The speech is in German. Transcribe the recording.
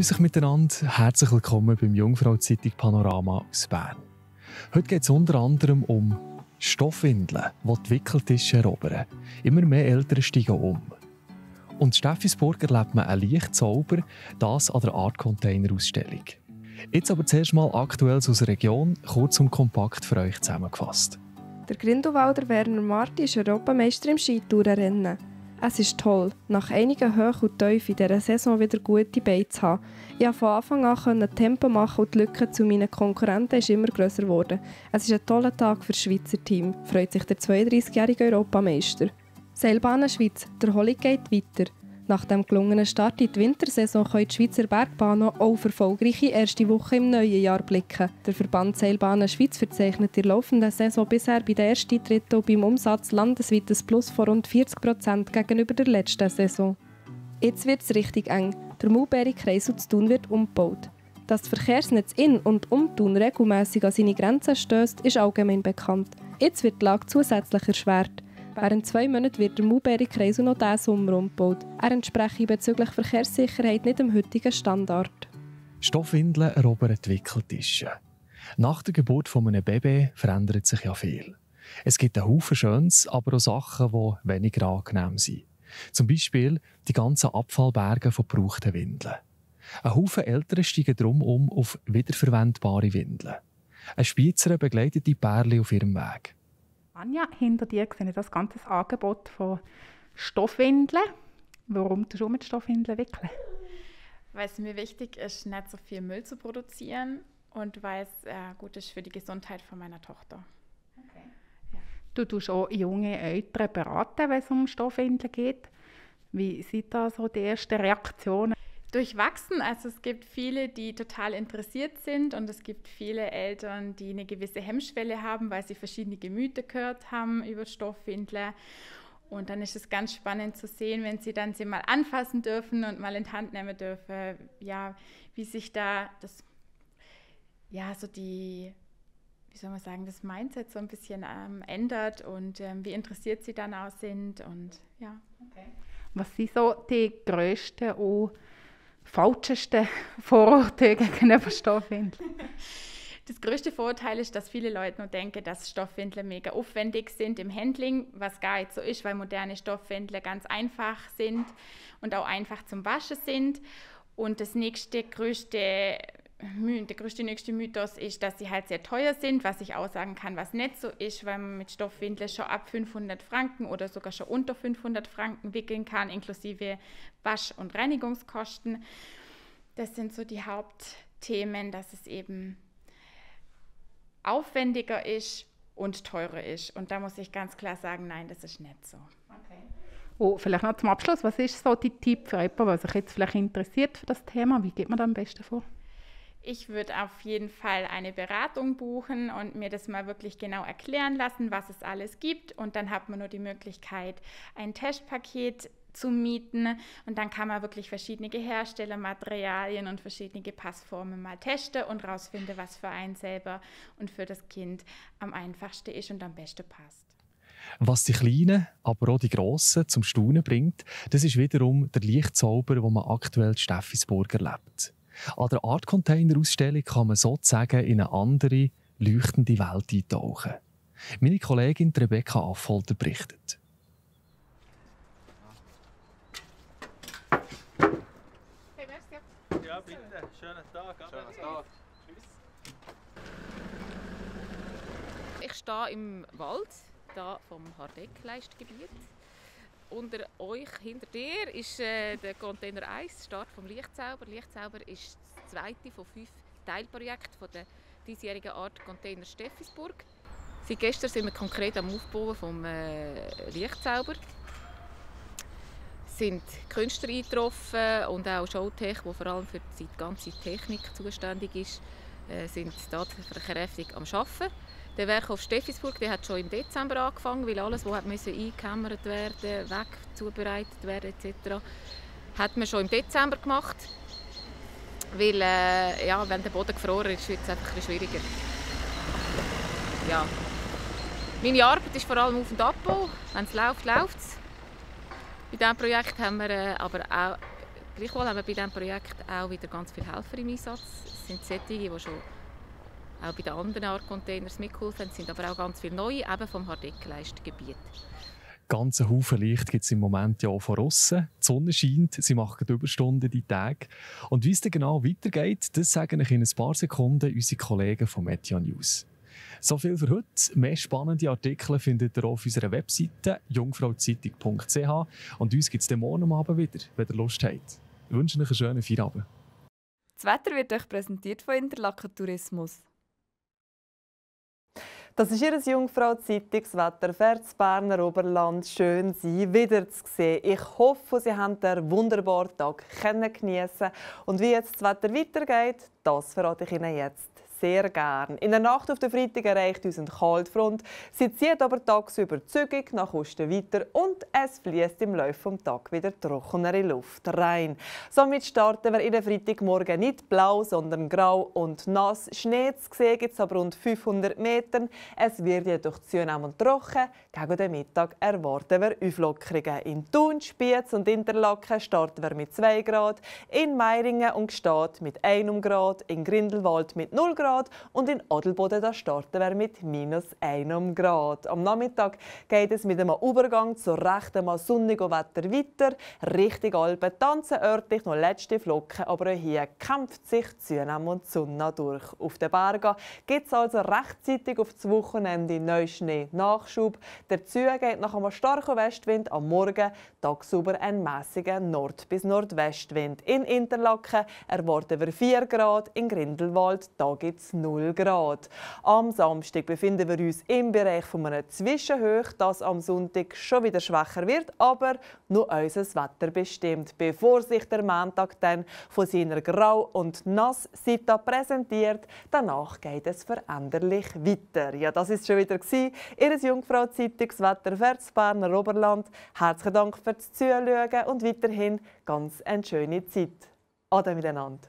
Grüß euch miteinander, herzlich willkommen beim Jungfrau-Zeitung Panorama aus Bern. Heute geht es unter anderem um Stoffwindeln, die die Wickeltische erobern. Immer mehr Eltern steigen um. Und in Steffisburg erlebt man einen Lichtzauber, das an der Art-Container-Ausstellung. Jetzt aber zuerst mal Aktuelles aus der Region, kurz und kompakt für euch zusammengefasst. Der Grindelwalder Werner Marti ist Europameister im Skitourenrennen. Es ist toll, nach einigen Höhen und Tiefen in dieser Saison wieder gute Beine zu haben. Ich konnte von Anfang an Tempo machen und die Lücke zu meinen Konkurrenten ist immer grösser geworden. Es ist ein toller Tag für das Schweizer Team, freut sich der 32-jährige Europameister. Seilbahnen Schweiz, die Erholung geht weiter. Nach dem gelungenen Start in die Wintersaison können die Schweizer Bergbahnen auch auf erfolgreiche erste Woche im neuen Jahr blicken. Der Verband Seilbahnen Schweiz verzeichnet in der laufenden Saison bisher bei den ersten Dritten und beim Umsatz landesweit ein Plus von rund 40% gegenüber der letzten Saison. Jetzt wird es richtig eng. Der Maulbeerkreisel zu Thun wird umgebaut. Dass das Verkehrsnetz in und um Thun regelmässig an seine Grenzen stößt, ist allgemein bekannt. Jetzt wird die Lage zusätzlich erschwert. Während 2 Monaten wird der Maulbeerkreisel noch diesen Sommer umgebaut. Er entspreche bezüglich Verkehrssicherheit nicht dem heutigen Standard. Stoffwindeln erobern die Wickeltische. Nach der Geburt von einem Baby verändert sich ja viel. Es gibt einen Haufen Schönes, aber auch Sachen, die weniger angenehm sind. Zum Beispiel die ganzen Abfallberge von gebrauchten Windeln. Ein Haufen Eltern steigen darum um auf wiederverwendbare Windeln. Ein Schweizer begleitet die Pärchen auf ihrem Weg. Anja, hinter dir sehe ich das ganze Angebot von Stoffwindeln. Warum tust du mit Stoffwindeln wickeln? Weil es mir wichtig ist, nicht so viel Müll zu produzieren und weil es gut ist für die Gesundheit von meiner Tochter. Okay. Ja. Du tust auch junge Eltern beraten, wenn es um Stoffwindeln geht. Wie sind da so die ersten Reaktionen? Durchwachsen, also es gibt viele, die total interessiert sind und es gibt viele Eltern, die eine gewisse Hemmschwelle haben, weil sie verschiedene Gemüter gehört haben über Stoffwindeln. Und dann ist es ganz spannend zu sehen, wenn sie dann sie mal anfassen dürfen und mal in die Hand nehmen dürfen, ja, wie sich da das, ja, so die, wie soll man sagen, das Mindset so ein bisschen ändert und wie interessiert sie dann auch sind und ja. Okay. Was sind so die grössten und falschesten Vorurteile gegenüber Stoffwindeln? Das größte Vorurteil ist, dass viele Leute nur denken, dass Stoffwindeln mega aufwendig sind im Handling, was gar nicht so ist, weil moderne Stoffwindeln ganz einfach sind und auch einfach zum Waschen sind. Und der nächste nächste Mythos ist, dass sie halt sehr teuer sind, was ich auch sagen kann, was nicht so ist, weil man mit Stoffwindeln schon ab 500 Franken oder sogar schon unter 500 Franken wickeln kann, inklusive Wasch- und Reinigungskosten. Das sind so die Hauptthemen, dass es eben aufwendiger ist und teurer ist. Und da muss ich ganz klar sagen, nein, das ist nicht so. Okay. Oh, vielleicht noch zum Abschluss, was ist so die Tipp für jemanden, der sich jetzt vielleicht interessiert für das Thema? Wie geht man da am besten vor? Ich würde auf jeden Fall eine Beratung buchen und mir das mal wirklich genau erklären lassen, was es alles gibt. Und dann hat man nur die Möglichkeit, ein Testpaket zu mieten. Und dann kann man wirklich verschiedene Hersteller, Materialien und verschiedene Passformen mal testen und rausfinden, was für einen selber und für das Kind am einfachsten ist und am besten passt. Was die Kleinen, aber auch die Grossen zum Staunen bringt, das ist wiederum der Lichtzauber, den man aktuell in Steffisburg erlebt. An der Art-Container-Ausstellung kann man sozusagen in eine andere, leuchtende Welt eintauchen. Meine Kollegin Rebecca Affolter berichtet. Hey, merci. Ja, bitte. Schönen Tag. Schönen Tag. Tschüss. Ich stehe im Wald, hier vom Hardeck-Leistgebiet. Unter euch, hinter dir, ist der Container 1, Start vom Lichtzauber. Lichtzauber ist das zweite von 5 Teilprojekten der diesjährigen Art Container Steffisburg. Seit gestern sind wir konkret am Aufbauen vom Lichtzauber. Es sind Künstler eingetroffen und auch Showtech, die vor allem für die ganze Technik zuständig ist, sind tatkräftig am Arbeiten. Der Werk auf Steffisburg, der hat schon im Dezember angefangen, weil alles, was eingekämmert werden, weg zubereitet werden etc., hat man schon im Dezember gemacht. Weil, ja, wenn der Boden gefroren ist, wird es einfach ein bisschen schwieriger. Ja. Meine Arbeit ist vor allem Auf- und Abbau. Wenn es läuft, läuft es. Bei diesem Projekt haben wir aber auch Gleichwohl haben wir bei diesem Projekt auch wieder ganz viele Helfer im Einsatz. Es sind solche, die schon auch bei den anderen Art Containers mitgeholfen haben, sind aber auch ganz viele neue, eben vom Hardeckenleistgebiet. Ganze Haufen Licht gibt es im Moment ja auch von aussen. Die Sonne scheint, sie machen Überstunden die Tage. Und wie es dann genau weitergeht, das sagen euch in ein paar Sekunden unsere Kollegen von Meteor News. So viel für heute. Mehr spannende Artikel findet ihr auf unserer Webseite jungfrauzeitung.ch. Und uns gibt es morgen Abend wieder, wenn ihr Lust habt. Ich wünsche euch einen schönen Feierabend. Das Wetter wird euch präsentiert von Interlaken Tourismus. Das ist Ihr Jungfrau-Zeitungswetter für das Berner Oberland. Schön, Sie wiederzusehen. Ich hoffe, Sie haben den wunderbaren Tag geniessen. Und wie jetzt das Wetter weitergeht, das verrate ich Ihnen jetzt sehr gern. In der Nacht auf den Freitag erreicht uns eine Kaltfront. Sie zieht aber tagsüber zügig nach Osten weiter und es fließt im Laufe des Tages wieder trockenere Luft rein. Somit starten wir in den Freitagmorgen nicht blau, sondern grau und nass. Schnee zu sehen gibt es aber rund 500 Metern. Es wird jedoch zunehmend trocken. Gegen den Mittag erwarten wir Auflockerungen. In Thun, Spiez und Interlaken starten wir mit 2 Grad, in Meiringen und Gstaad mit 1 Grad, in Grindelwald mit 0 Grad und in Adelboden da starten wir mit -1 Grad. Am Nachmittag geht es mit einem Übergang zu rechtem sonnigen Wetter weiter. Richtung Alpen tanzen örtlich noch letzte Flocken, aber auch hier kämpft sich zunehmend die Sonne durch. Auf den Bergen gibt es also rechtzeitig auf das Wochenende Neuschnee-Nachschub. Dazu geht nach einem starken Westwind am Morgen tagsüber ein mäßiger Nord- bis Nordwestwind. In Interlaken erwarten wir 4 Grad, in Grindelwald da gibt es 0 Grad. Am Samstag befinden wir uns im Bereich von einer Zwischenhöhe, das am Sonntag schon wieder schwächer wird, aber nur unser Wetter bestimmt, bevor sich der Montag dann von seiner Grau- und Nass-Seite präsentiert. Danach geht es veränderlich weiter. Ja, das ist schon wieder Ihr Jungfrau-Zeitungswetter für das Berner Oberland. Herzlichen Dank fürs Zuschauen und weiterhin ganz eine schöne Zeit. Ade miteinander.